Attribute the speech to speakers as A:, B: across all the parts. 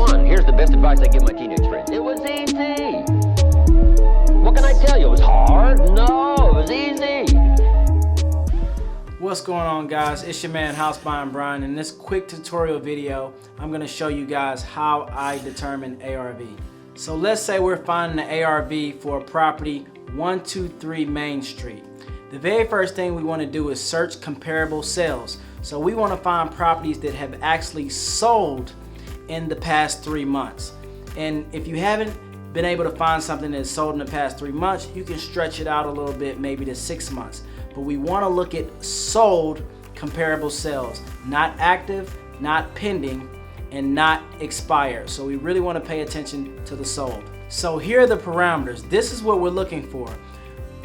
A: one. Here's the best advice I give my teenage friends. It was easy. What can I tell you? It was hard? No, it was easy.
B: What's going on, guys? It's your man House Buying Brian. In this quick tutorial video, I'm going to show you guys how I determine ARV. So let's say we're finding the ARV for a property 123 Main Street. The very first thing we want to do is search comparable sales. So we want to find properties that have actually sold in the past 3 months. And if you haven't been able to find something that's sold in the past 3 months, you can stretch it out a little bit, maybe to 6 months. But we want to look at sold comparable sales, not active, not pending, and not expired. So we really want to pay attention to the sold. So here are the parameters. This is what we're looking for.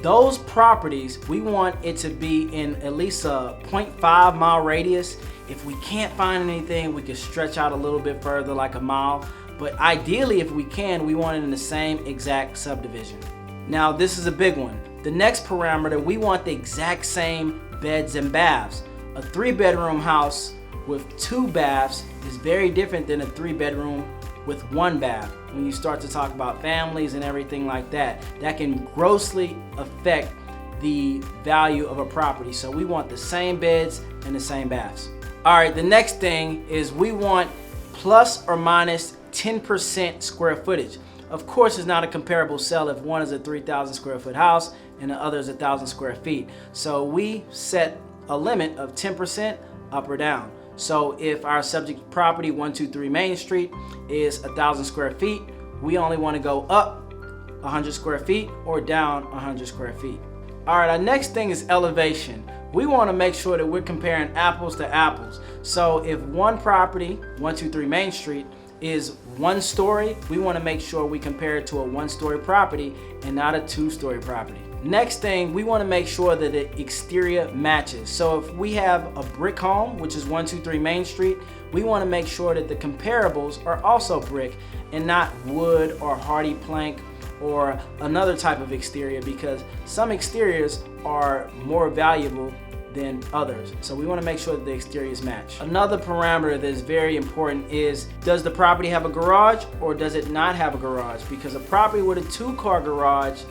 B: Those properties, we want it to be in at least a 0.5 mile radius. If we can't find anything, we can stretch out a little bit further, like a mile. But ideally, if we can, we want it in the same exact subdivision. Now, this is a big one. The next parameter, we want the exact same beds and baths. A 3-bedroom house with 2 baths is very different than a 3-bedroom with 1 bath. When you start to talk about families and everything like that, that can grossly affect the value of a property. So we want the same beds and the same baths. All right, the next thing is we want plus or minus 10% square footage. Of course, it's not a comparable sale if one is a 3,000 square foot house and the other is 1,000 square feet. So we set a limit of 10% up or down. So if our subject property 123 Main Street is 1,000 square feet, we only want to go up 100 square feet or down 100 square feet. All right, our next thing is elevation. We want to make sure that we're comparing apples to apples. So if one property, 123 Main Street, is 1 story, we want to make sure we compare it to a 1-story property and not a 2-story property. Next thing, we want to make sure that the exterior matches. So if we have a brick home, which is 123 Main Street, we want to make sure that the comparables are also brick and not wood or hardy plank or another type of exterior, because some exteriors are more valuable than others. So we want to make sure that the exteriors match. Another parameter that is very important is, does the property have a garage or does it not have a garage? Because a property with a 2-car garage,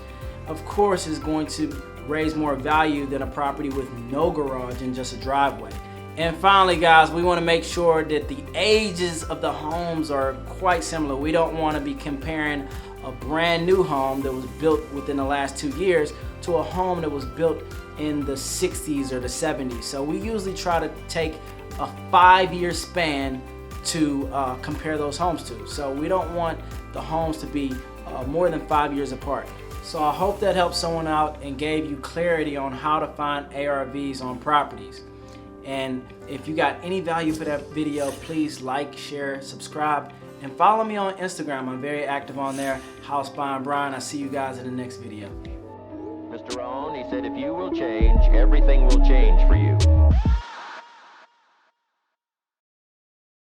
B: of course, is going to raise more value than a property with no garage and just a driveway. And finally, guys, we want to make sure that the ages of the homes are quite similar. We don't want to be comparing a brand new home that was built within the last 2 years to a home that was built in the 60s or the 70s. So we usually try to take a 5-year span to compare those homes to. So we don't want the homes to be more than 5 years apart. So I hope that helped someone out and gave you clarity on how to find ARVs on properties. And if you got any value for that video, please like, share, subscribe, and follow me on Instagram. I'm very active on there, House Buying Brian. I'll see you guys in the next video.
A: Mr. Rohn, he said, if you will change, everything will change for you.